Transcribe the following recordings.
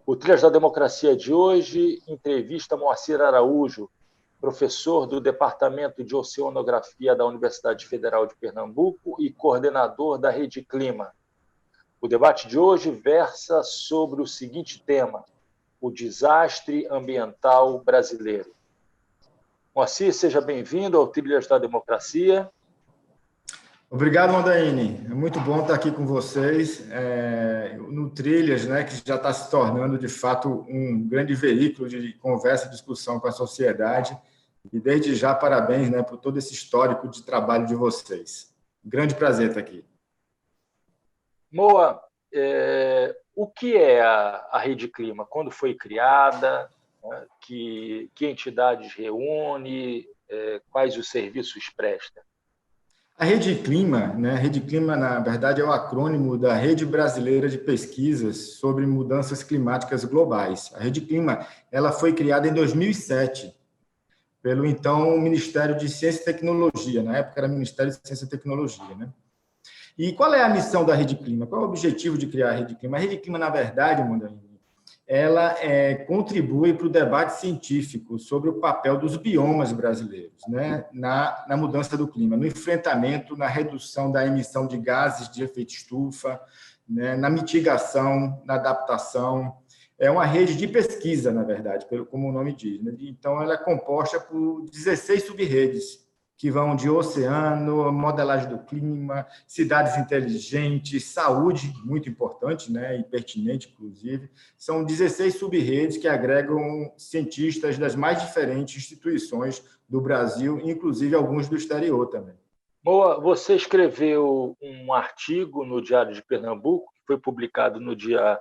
O Trilhas da Democracia de hoje entrevista Moacir Araújo, professor do Departamento de Oceanografia da Universidade Federal de Pernambuco e coordenador da Rede Clima. O debate de hoje versa sobre o seguinte tema: o desastre ambiental brasileiro. Moacir, seja bem-vindo ao Trilhas da Democracia. Obrigado, Mondaini. É muito bom estar aqui com vocês no Trilhas, né, que já está se tornando, de fato, um grande veículo de conversa e discussão com a sociedade. E, desde já, parabéns, né, por todo esse histórico de trabalho de vocês. Grande prazer estar aqui. Moa, o que é a Rede Clima? Quando foi criada? Né, que entidades reúne? Quais os serviços presta? A Rede Clima, né? A Rede Clima, na verdade, é o acrônimo da Rede Brasileira de Pesquisas sobre Mudanças Climáticas Globais. A Rede Clima, ela foi criada em 2007 pelo então Ministério de Ciência e Tecnologia, na época era Ministério de Ciência e Tecnologia, né? E qual é a missão da Rede Clima? Qual é o objetivo de criar a Rede Clima? A Rede Clima, na verdade, Mondaini, ela contribui para o debate científico sobre o papel dos biomas brasileiros, né, na mudança do clima, no enfrentamento, na redução da emissão de gases de efeito estufa, né, na mitigação, na adaptação. É uma rede de pesquisa, na verdade, como o nome diz, né? Então, ela é composta por 16 sub-redes, que vão de oceano, modelagem do clima, cidades inteligentes, saúde, muito importante, né, e pertinente, inclusive. São 16 sub-redes que agregam cientistas das mais diferentes instituições do Brasil, inclusive alguns do exterior também. Boa, você escreveu um artigo no Diário de Pernambuco, que foi publicado no dia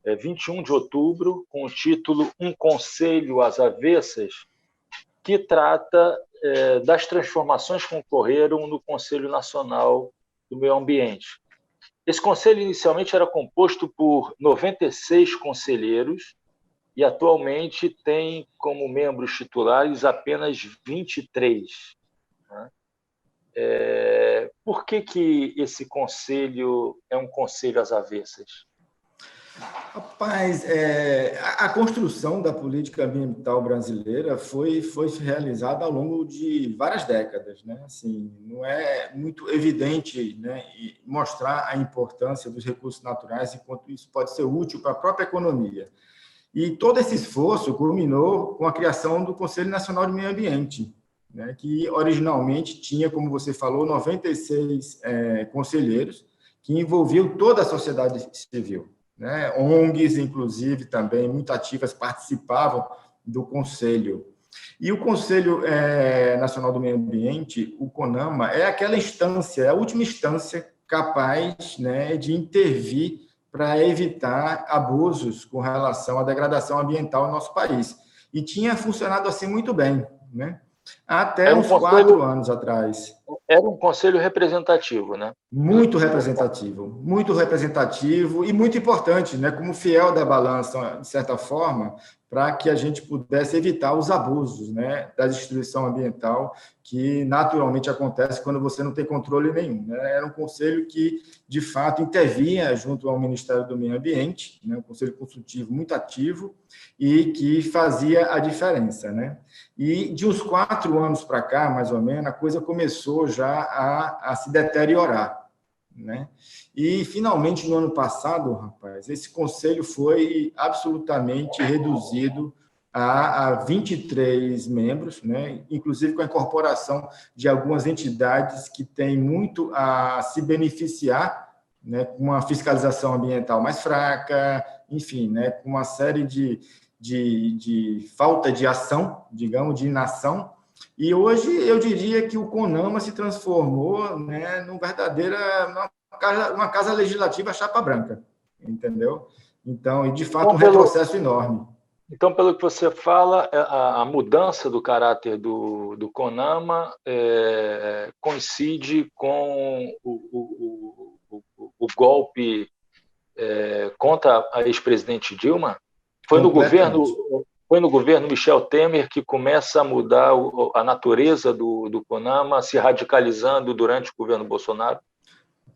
21 de outubro, com o título Um Conselho às Avessas, que trata das transformações que ocorreram no Conselho Nacional do Meio Ambiente. Esse conselho inicialmente era composto por 96 conselheiros e atualmente tem como membros titulares apenas 23. Né? Por que esse conselho é um conselho às avessas? Rapaz, a construção da política ambiental brasileira foi realizada ao longo de várias décadas, né? Assim, não é muito evidente, né, mostrar a importância dos recursos naturais e quanto isso pode ser útil para a própria economia. E todo esse esforço culminou com a criação do Conselho Nacional de Meio Ambiente, né, que originalmente tinha, como você falou, 96 conselheiros, que envolviam toda a sociedade civil. Né? ONGs, inclusive, também muito ativas, participavam do Conselho. E o Conselho Nacional do Meio Ambiente, o CONAMA, é aquela instância, é a última instância capaz, né, de intervir para evitar abusos com relação à degradação ambiental no nosso país. E tinha funcionado assim muito bem, né? Até uns 4 anos atrás. Era um conselho representativo, né? Muito representativo e muito importante, né? Como fiel da balança, de certa forma, para que a gente pudesse evitar os abusos, né, da destruição ambiental que naturalmente acontece quando você não tem controle nenhum. Né? Era um conselho que, de fato, intervinha junto ao Ministério do Meio Ambiente, né, um conselho consultivo muito ativo e que fazia a diferença. Né? E de uns 4 anos para cá, mais ou menos, a coisa começou já a se deteriorar. Né? E, finalmente, no ano passado, rapaz, esse conselho foi absolutamente reduzido a 23 membros, né? Inclusive com a incorporação de algumas entidades que têm muito a se beneficiar, né, com uma fiscalização ambiental mais fraca, enfim, né, com uma série de falta de ação, digamos, de inação. E hoje eu diria que o CONAMA se transformou, né, uma casa legislativa chapa branca, entendeu? Então, e de fato, um retrocesso enorme. Então, pelo que você fala, a mudança do caráter do CONAMA coincide com o golpe contra a ex-presidente Dilma? Foi no governo Michel Temer que começa a mudar a natureza do CONAMA, se radicalizando durante o governo Bolsonaro?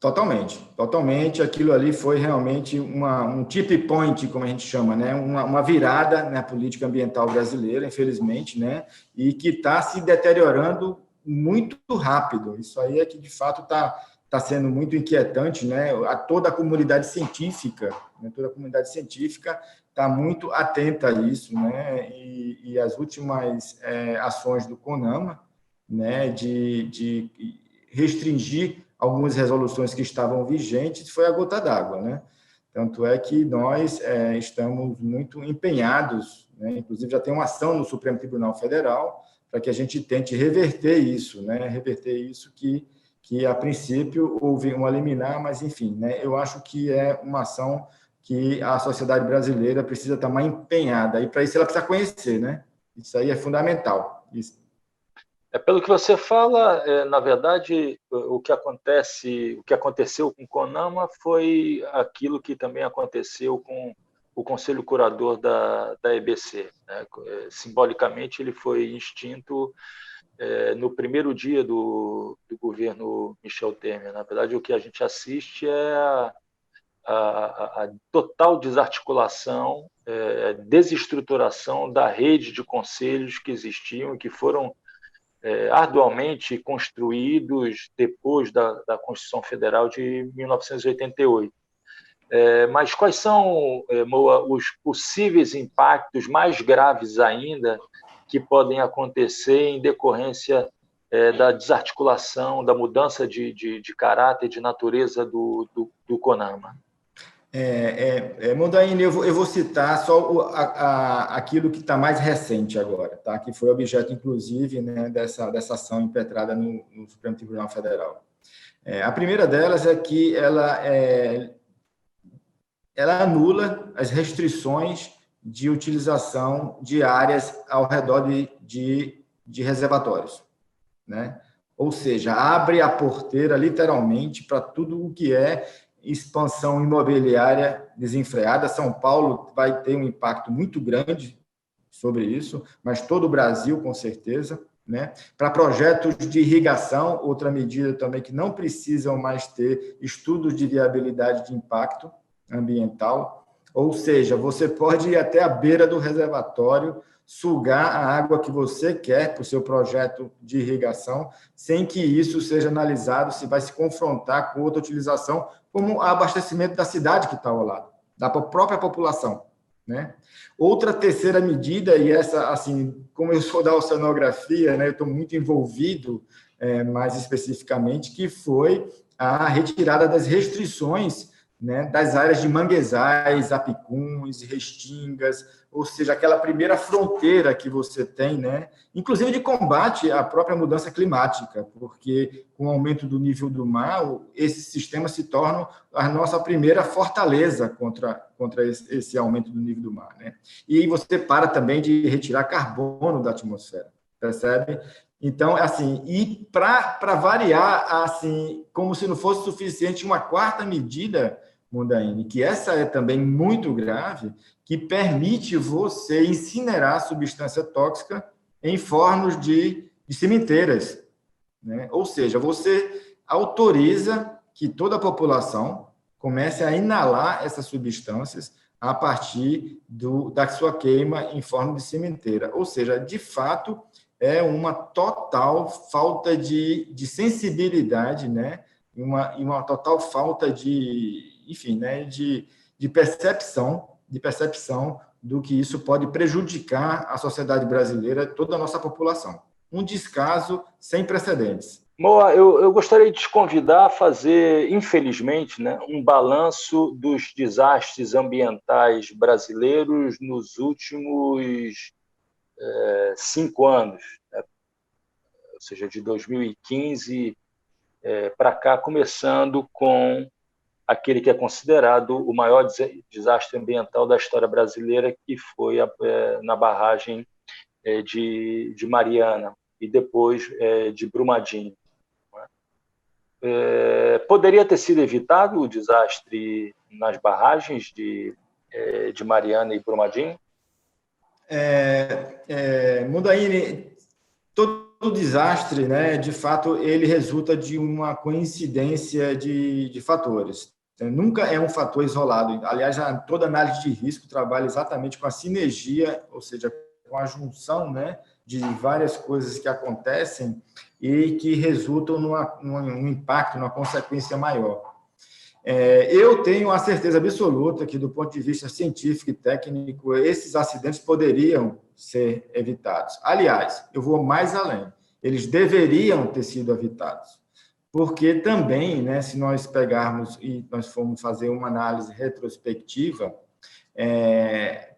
Totalmente, totalmente. Aquilo ali foi realmente um tip point, como a gente chama, né? Uma virada na política ambiental brasileira, infelizmente, né? E que está se deteriorando muito rápido. Isso aí é que, de fato, está sendo muito inquietante, né? Toda a comunidade científica, né? Toda a comunidade científica está muito atenta a isso, né? E as últimas ações do CONAMA, né? De restringir algumas resoluções que estavam vigentes, foi a gota d'água, né? Tanto é que nós estamos muito empenhados, né? Inclusive já tem uma ação no Supremo Tribunal Federal para que a gente tente reverter isso, né? Reverter isso que a princípio houve uma liminar, mas enfim, né? Eu acho que é uma ação que a sociedade brasileira precisa estar mais empenhada, e para isso ela precisa conhecer, né? Isso aí é fundamental. Isso. Pelo que você fala, na verdade, o que aconteceu com o CONAMA foi aquilo que também aconteceu com o Conselho Curador da EBC, né? Simbolicamente, ele foi extinto no primeiro dia do governo Michel Temer. Na verdade, o que a gente assiste é a total desarticulação, desestruturação da rede de conselhos que existiam e que foram arduamente construídos depois da Constituição Federal de 1988. Mas quais são, Moa, os possíveis impactos mais graves ainda que podem acontecer em decorrência da desarticulação, da mudança de caráter, de natureza do CONAMA? Mondaini, eu vou citar só aquilo que está mais recente agora, tá? Que foi objeto, inclusive, né, dessa ação impetrada no Supremo Tribunal Federal. A primeira delas é que ela anula as restrições de utilização de áreas ao redor de reservatórios, né? Ou seja, abre a porteira, literalmente, para tudo o que é expansão imobiliária desenfreada. São Paulo vai ter um impacto muito grande sobre isso, mas todo o Brasil, com certeza, né? Para projetos de irrigação, outra medida também que não precisam mais ter estudos de viabilidade de impacto ambiental, ou seja, você pode ir até a beira do reservatório, sugar a água que você quer para o seu projeto de irrigação, sem que isso seja analisado se vai se confrontar com outra utilização, como o abastecimento da cidade que está ao lado, da própria população, né? Outra terceira medida, e essa, assim, como eu sou da oceanografia, né, eu estou muito envolvido mais especificamente, que foi a retirada das restrições, né, das áreas de manguezais, apicuns, restingas, ou seja, aquela primeira fronteira que você tem, né, inclusive de combate à própria mudança climática, porque com o aumento do nível do mar, esses sistemas se tornam a nossa primeira fortaleza contra esse aumento do nível do mar, né? E você para também de retirar carbono da atmosfera, percebe? Então, assim, e para variar, assim, como se não fosse suficiente, uma quarta medida, Mondaini, que essa é também muito grave, que permite você incinerar substância tóxica em fornos de cementeiras, né? Ou seja, você autoriza que toda a população comece a inalar essas substâncias a partir da sua queima em forma de cimenteira. Ou seja, de fato, é uma total falta de sensibilidade, né? E uma total falta enfim, né? de percepção do que isso pode prejudicar a sociedade brasileira, toda a nossa população. Um descaso sem precedentes. Moa, eu gostaria de te convidar a fazer, infelizmente, né, um balanço dos desastres ambientais brasileiros nos últimos 5 anos, né? Ou seja, de 2015 para cá, começando com aquele que é considerado o maior desastre ambiental da história brasileira, que foi na barragem de Mariana e depois de Brumadinho. Poderia ter sido evitado o desastre nas barragens de Mariana e Brumadinho? Mundaini, desastre, né, de fato, ele resulta de uma coincidência de fatores. Nunca é um fator isolado. Aliás, toda análise de risco trabalha exatamente com a sinergia, ou seja, com a junção, né, de várias coisas que acontecem e que resultam num impacto, numa consequência maior. Eu tenho a certeza absoluta que, do ponto de vista científico e técnico, esses acidentes poderiam ser evitados. Aliás, eu vou mais além. Eles deveriam ter sido evitados. Porque também, né, se nós pegarmos e nós formos fazer uma análise retrospectiva,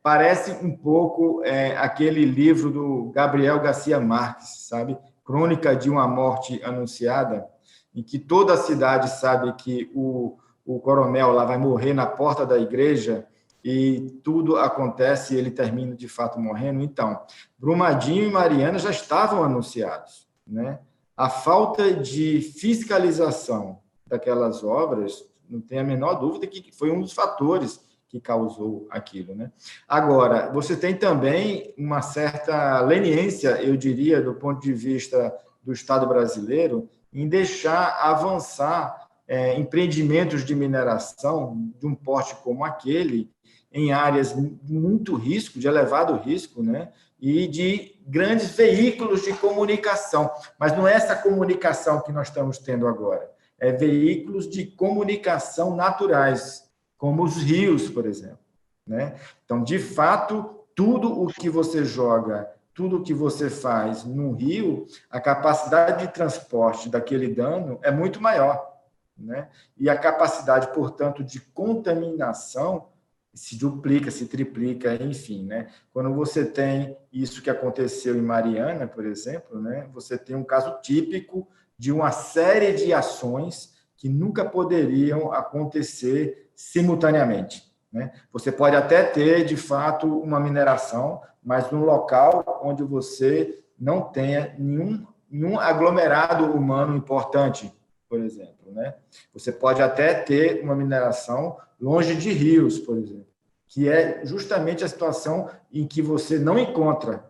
parece um pouco aquele livro do Gabriel Garcia Marques, sabe? Crônica de uma Morte Anunciada, em que toda a cidade sabe que o coronel lá vai morrer na porta da igreja e tudo acontece e ele termina de fato morrendo. Então, Brumadinho e Mariana já estavam anunciados, né? A falta de fiscalização daquelas obras, não tem a menor dúvida que foi um dos fatores que causou aquilo, né? Agora, você tem também uma certa leniência, eu diria, do ponto de vista do Estado brasileiro, em deixar avançar empreendimentos de mineração de um porte como aquele, em áreas de muito risco, de elevado risco, né? E de grandes veículos de comunicação. Mas não é essa comunicação que nós estamos tendo agora. É veículos de comunicação naturais, como os rios, por exemplo, né? Então, de fato, tudo o que você joga, tudo o que você faz no rio, a capacidade de transporte daquele dano é muito maior, né? E a capacidade, portanto, de contaminação se duplica, se triplica, enfim, né? Quando você tem isso que aconteceu em Mariana, por exemplo, né? Você tem um caso típico de uma série de ações que nunca poderiam acontecer simultaneamente, né? Você pode até ter, de fato, uma mineração, mas num local onde você não tenha nenhum aglomerado humano importante, por exemplo, né? Você pode até ter uma mineração longe de rios, por exemplo, que é justamente a situação em que você não encontra,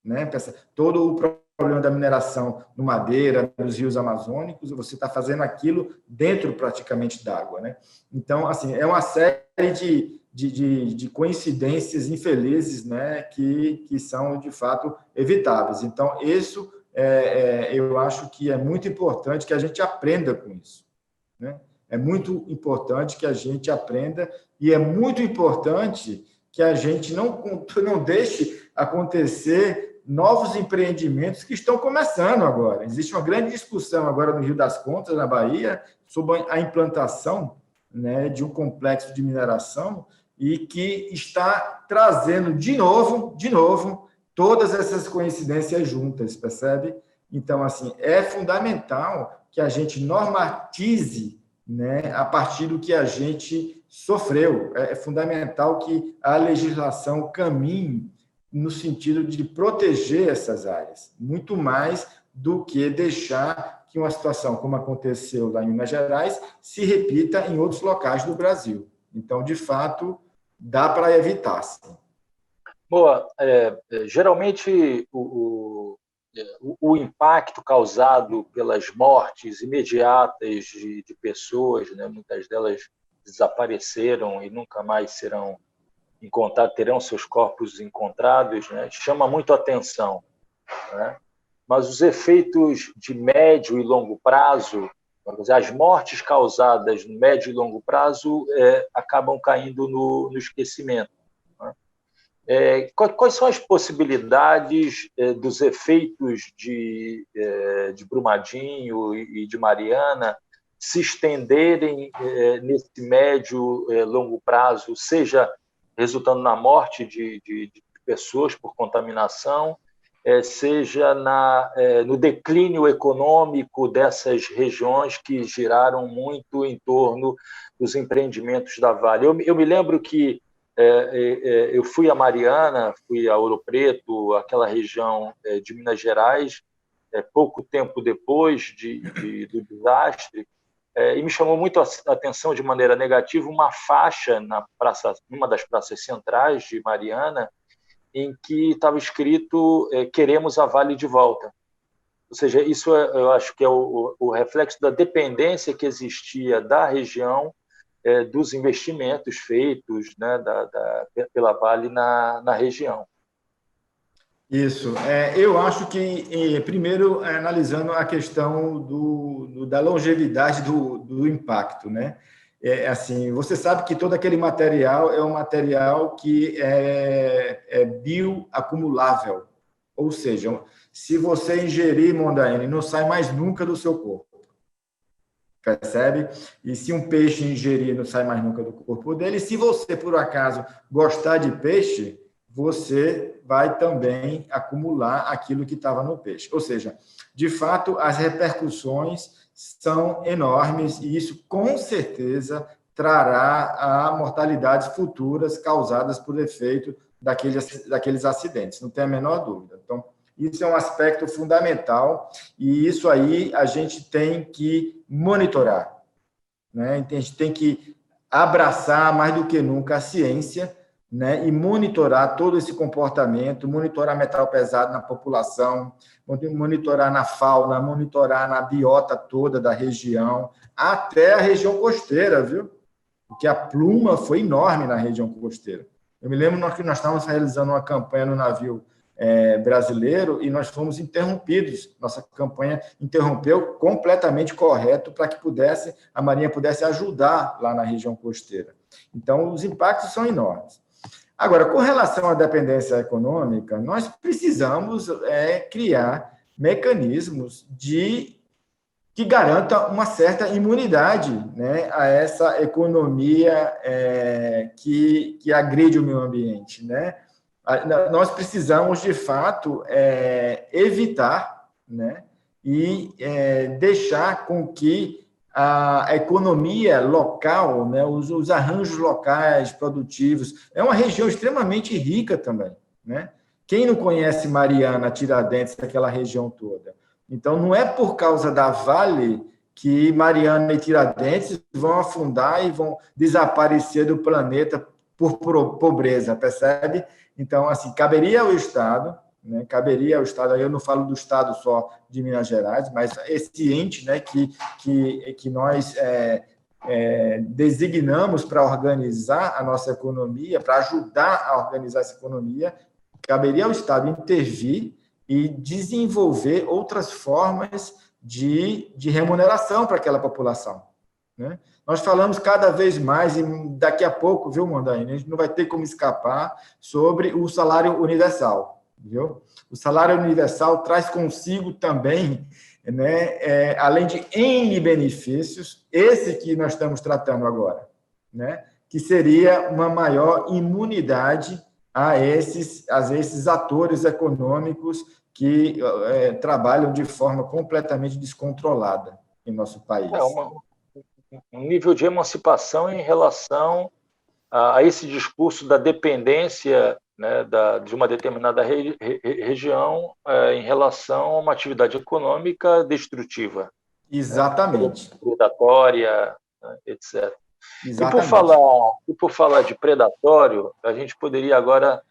né? Todo o problema da mineração no Madeira, nos rios amazônicos, você está fazendo aquilo dentro praticamente d'água, né? Então, assim, é uma série de coincidências infelizes, né? Que são, de fato, evitáveis. Então, isso eu acho que é muito importante que a gente aprenda com isso, né? É muito importante que a gente aprenda e é muito importante que a gente não deixe acontecer novos empreendimentos que estão começando agora. Existe uma grande discussão agora no Rio das Contas, na Bahia, sobre a implantação, né, de um complexo de mineração e que está trazendo de novo, todas essas coincidências juntas, percebe? Então, assim, é fundamental que a gente normatize, né, a partir do que a gente sofreu. É fundamental que a legislação caminhe no sentido de proteger essas áreas, muito mais do que deixar que uma situação como aconteceu lá em Minas Gerais se repita em outros locais do Brasil. Então, de fato, dá para evitar, sim. Boa. Geralmente, o impacto causado pelas mortes imediatas de pessoas, né, muitas delas desapareceram e nunca mais serão encontradas, terão seus corpos encontrados, né, chama muito a atenção, né? Mas os efeitos de médio e longo prazo, as mortes causadas no médio e longo prazo acabam caindo no esquecimento. Quais são as possibilidades dos efeitos de Brumadinho e de Mariana se estenderem nesse médio e longo prazo, seja resultando na morte de pessoas por contaminação, seja no declínio econômico dessas regiões que giraram muito em torno dos empreendimentos da Vale? Eu me lembro que eu fui a Mariana, fui a Ouro Preto, aquela região de Minas Gerais, pouco tempo depois do desastre, e me chamou muito a atenção de maneira negativa uma faixa numa das praças centrais de Mariana, em que estava escrito: queremos a Vale de volta. Ou seja, isso eu acho que é o reflexo da dependência que existia da região, dos investimentos feitos, né, pela Vale na região. Isso. Eu acho que, primeiro, analisando a questão da longevidade do impacto, né? Assim, você sabe que todo aquele material é um material que é bioacumulável, ou seja, se você ingerir Mondaine, não sai mais nunca do seu corpo, percebe? E se um peixe ingerir, não sai mais nunca do corpo dele. E se você, por acaso, gostar de peixe, você vai também acumular aquilo que estava no peixe. Ou seja, de fato, as repercussões são enormes e isso, com certeza, trará a mortalidades futuras causadas por efeito daqueles acidentes, não tem a menor dúvida. Então, isso é um aspecto fundamental e isso aí a gente tem que monitorar, né? A gente tem que abraçar mais do que nunca a ciência, né? E monitorar todo esse comportamento, monitorar metal pesado na população, monitorar na fauna, monitorar na biota toda da região, até a região costeira, viu? Porque a pluma foi enorme na região costeira. Eu me lembro que nós estávamos realizando uma campanha no navio brasileiro e nós fomos interrompidos. Nossa campanha interrompeu completamente correto para que a Marinha pudesse ajudar lá na região costeira. Então, os impactos são enormes. Agora, com relação à dependência econômica, nós precisamos criar mecanismos que garanta uma certa imunidade, né, a essa economia que agride o meio ambiente, né? Nós precisamos, de fato, evitar, né, e deixar com que a economia local, né, os arranjos locais produtivos, é uma região extremamente rica também, né? Quem não conhece Mariana, Tiradentes, aquela região toda? Então, não é por causa da Vale que Mariana e Tiradentes vão afundar e vão desaparecer do planeta por pobreza, percebe? Então, assim, caberia ao Estado, né? Caberia ao Estado, aí eu não falo do Estado só de Minas Gerais, mas esse ente, né, que nós designamos para organizar a nossa economia, para ajudar a organizar essa economia, caberia ao Estado intervir e desenvolver outras formas de remuneração para aquela população, né? Nós falamos cada vez mais, e daqui a pouco, viu, Mondaine, a gente não vai ter como escapar sobre o salário universal, viu? O salário universal traz consigo também, né, além de N benefícios, esse que nós estamos tratando agora, né, que seria uma maior imunidade a esses atores econômicos que trabalham de forma completamente descontrolada em nosso país. Um nível de emancipação em relação a esse discurso da dependência, né, de uma determinada região em relação a uma atividade econômica destrutiva. Exatamente. Né, predatória, né, etc. Exatamente. E por falar de predatório, a gente poderia agora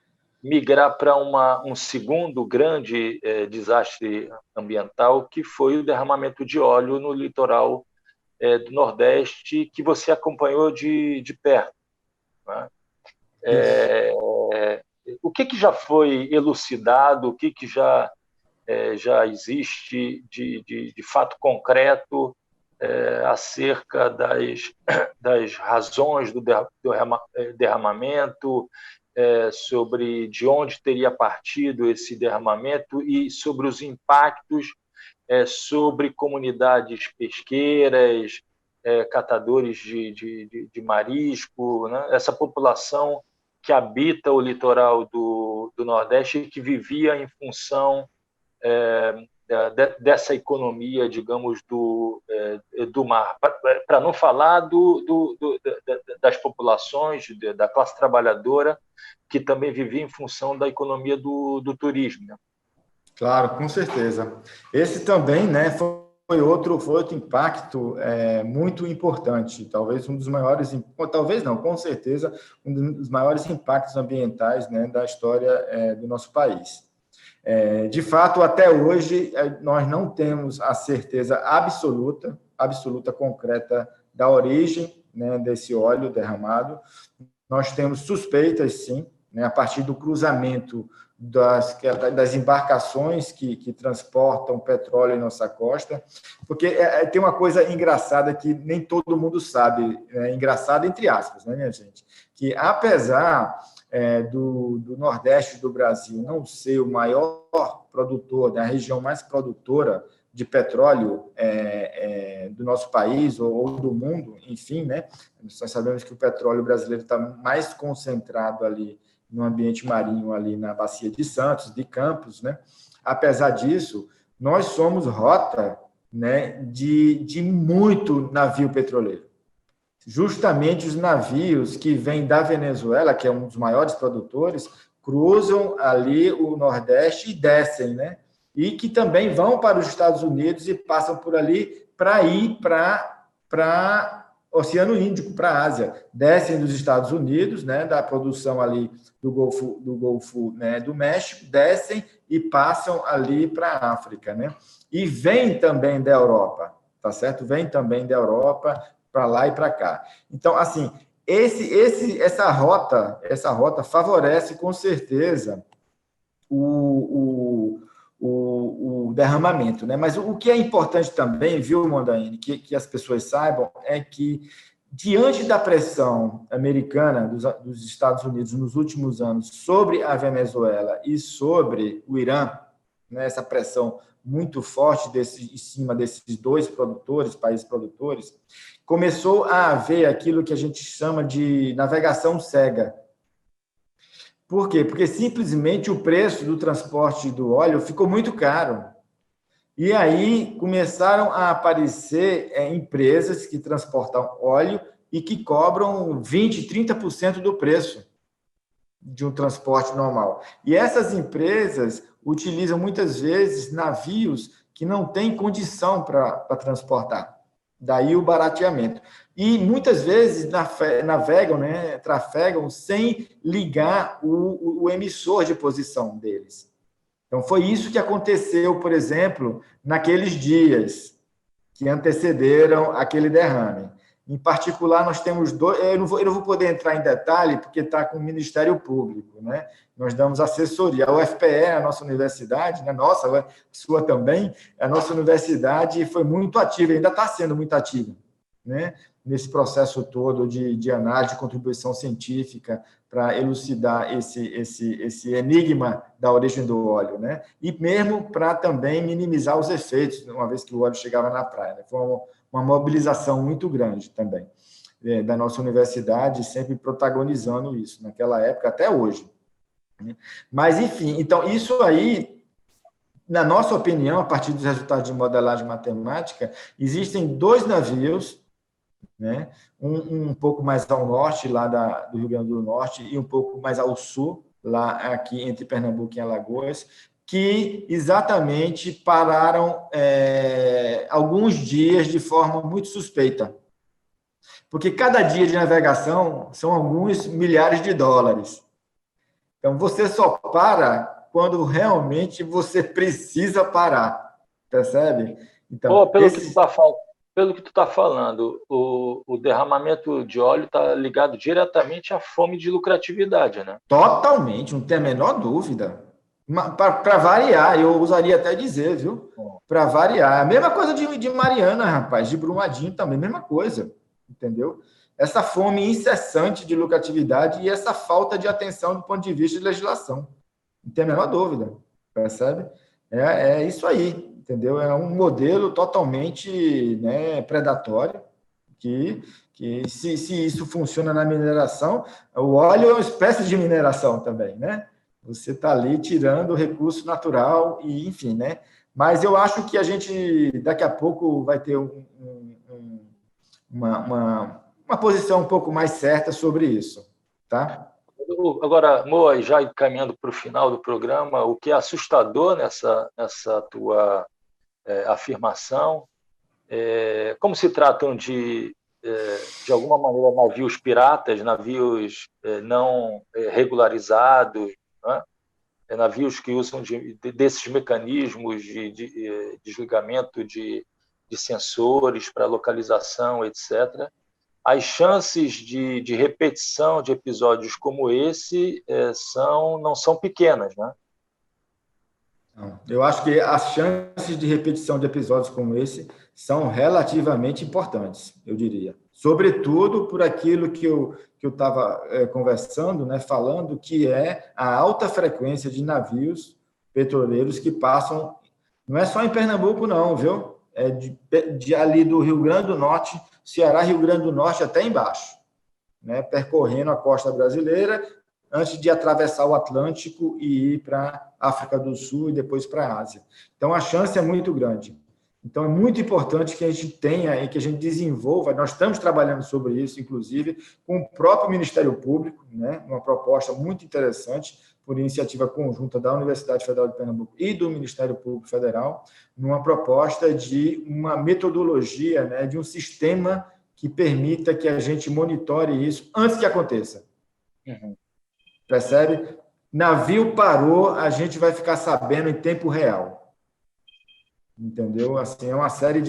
migrar para um segundo grande desastre ambiental, que foi o derramamento de óleo no litoral do Nordeste, que você acompanhou de perto, né? O que já foi elucidado, o que já existe de fato concreto acerca das razões do derramamento, sobre de onde teria partido esse derramamento e sobre os impactos sobre comunidades pesqueiras, catadores de marisco, né? Essa população que habita o litoral do Nordeste e que vivia em função dessa economia, digamos, do mar. Para não falar das populações, da classe trabalhadora, que também vivia em função da economia do turismo, né? Claro, com certeza. Esse também, né, foi outro impacto muito importante, talvez um dos maiores, talvez não, com certeza, um dos maiores impactos ambientais, né, da história do nosso país. De fato, até hoje, nós não temos a certeza absoluta, concreta, da origem, né, desse óleo derramado. Nós temos suspeitas, sim, né, a partir do cruzamento das embarcações que transportam petróleo em nossa costa, porque tem uma coisa engraçada que nem todo mundo sabe, engraçada entre aspas, né, minha gente? Que apesar do Nordeste do Brasil não ser o maior produtor, da região mais produtora de petróleo do nosso país ou do mundo, enfim, né? Nós sabemos que o petróleo brasileiro está mais concentrado ali no ambiente marinho, ali na Bacia de Santos, de Campos, né? Apesar disso, nós somos rota, né, de muito navio petroleiro. Justamente os navios que vêm da Venezuela, que é um dos maiores produtores, cruzam ali o Nordeste e descem, né? E que também vão para os Estados Unidos e passam por ali para ir para Oceano Índico, para a Ásia. Descem dos Estados Unidos, né, da produção ali do Golfo, né, do México, descem e passam ali para a África, né? E vem também da Europa, tá certo? Vem também da Europa para lá e para cá. Então, assim, essa rota favorece com certeza o derramamento, né? Mas o que é importante também, viu, Mondaini, que as pessoas saibam, é que, diante da pressão americana dos Estados Unidos nos últimos anos sobre a Venezuela e sobre o Irã, né, essa pressão muito forte em cima desses dois países produtores, começou a haver aquilo que a gente chama de navegação cega. Por quê? Porque simplesmente o preço do transporte do óleo ficou muito caro. E aí começaram a aparecer empresas que transportam óleo e que cobram 20%, 30% do preço de um transporte normal. E essas empresas utilizam muitas vezes navios que não têm condição para transportar. Daí o barateamento. E muitas vezes navegam, né, trafegam sem ligar o emissor de posição deles. Então, foi isso que aconteceu, por exemplo, naqueles dias que antecederam aquele derrame. Em particular, nós temos dois. Eu não vou poder entrar em detalhe, porque está com o Ministério Público, né? Nós damos assessoria. A UFPE, a nossa universidade, né? Nossa, sua também, a nossa universidade foi muito ativa, ainda está sendo muito ativa, né? Nesse processo todo de análise, de contribuição científica, para elucidar esse enigma da origem do óleo, né? E mesmo para também minimizar os efeitos, uma vez que o óleo chegava na praia, né? Foi uma mobilização muito grande também da nossa universidade, sempre protagonizando isso, naquela época, até hoje. Mas, enfim, então, isso aí, na nossa opinião, a partir dos resultados de modelagem matemática, existem dois navios, né? Um pouco mais ao norte, lá do Rio Grande do Norte, e um pouco mais ao sul, lá aqui entre Pernambuco e Alagoas, que exatamente pararam alguns dias de forma muito suspeita. Porque cada dia de navegação são alguns milhares de dólares. Então, você só para quando realmente você precisa parar, percebe? Então, pelo que tu está falando, o derramamento de óleo está ligado diretamente à fome de lucratividade, né? Totalmente, não tem a menor dúvida. Para variar, eu usaria até dizer, viu? Para variar. A mesma coisa de Mariana, rapaz, de Brumadinho também, mesma coisa, entendeu? Essa fome incessante de lucratividade e essa falta de atenção do ponto de vista de legislação. Não tem a menor dúvida, percebe? É isso aí, entendeu? É um modelo totalmente, né, predatório, que se isso funciona na mineração, o óleo é uma espécie de mineração também, né? Você está ali tirando o recurso natural e, enfim, né? Mas eu acho que a gente, daqui a pouco, vai ter uma posição um pouco mais certa sobre isso, tá? Agora, Moa, já caminhando para o final do programa, o que é assustador nessa tua afirmação, como se tratam de alguma maneira, navios piratas, navios não regularizados, né? navios que usam desses mecanismos de desligamento de sensores para localização, etc., as chances de repetição de episódios como esse não são pequenas, né? Eu acho que as chances de repetição de episódios como esse são relativamente importantes, eu diria. Sobretudo por aquilo que eu estava conversando, né, falando, que é a alta frequência de navios petroleiros que passam, não é só em Pernambuco, não, viu? É de ali do Rio Grande do Norte, Ceará, Rio Grande do Norte, até embaixo, né, percorrendo a costa brasileira, antes de atravessar o Atlântico e ir para a África do Sul e depois para a Ásia. Então, a chance é muito grande. Então, é muito importante que a gente tenha e que a gente desenvolva, nós estamos trabalhando sobre isso, inclusive, com o próprio Ministério Público, né, uma proposta muito interessante, por iniciativa conjunta da Universidade Federal de Pernambuco e do Ministério Público Federal, numa proposta de uma metodologia, né, de um sistema que permita que a gente monitore isso antes que aconteça. Uhum. Percebe? Navio parou, a gente vai ficar sabendo em tempo real. Entendeu? Assim, é uma série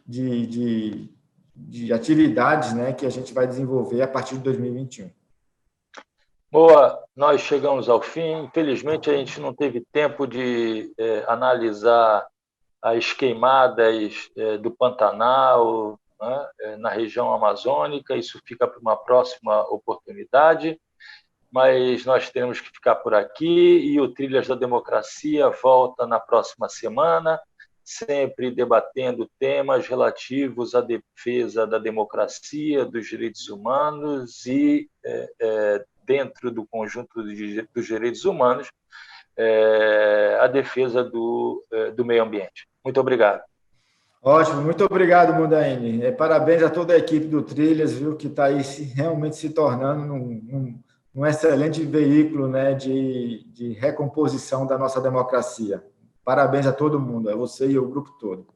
de atividades, né, que a gente vai desenvolver a partir de 2021. Boa, nós chegamos ao fim. Infelizmente, a gente não teve tempo de analisar as queimadas do Pantanal, né, na região amazônica. Isso fica para uma próxima oportunidade. Mas nós temos que ficar por aqui e o Trilhas da Democracia volta na próxima semana, sempre debatendo temas relativos à defesa da democracia, dos direitos humanos e, dentro do conjunto dos direitos humanos, a defesa do meio ambiente. Muito obrigado. Ótimo, muito obrigado, Mundaine. Parabéns a toda a equipe do Trilhas, viu, que está aí realmente se tornando um excelente veículo, né, de recomposição da nossa democracia. Parabéns a todo mundo, a você e o grupo todo.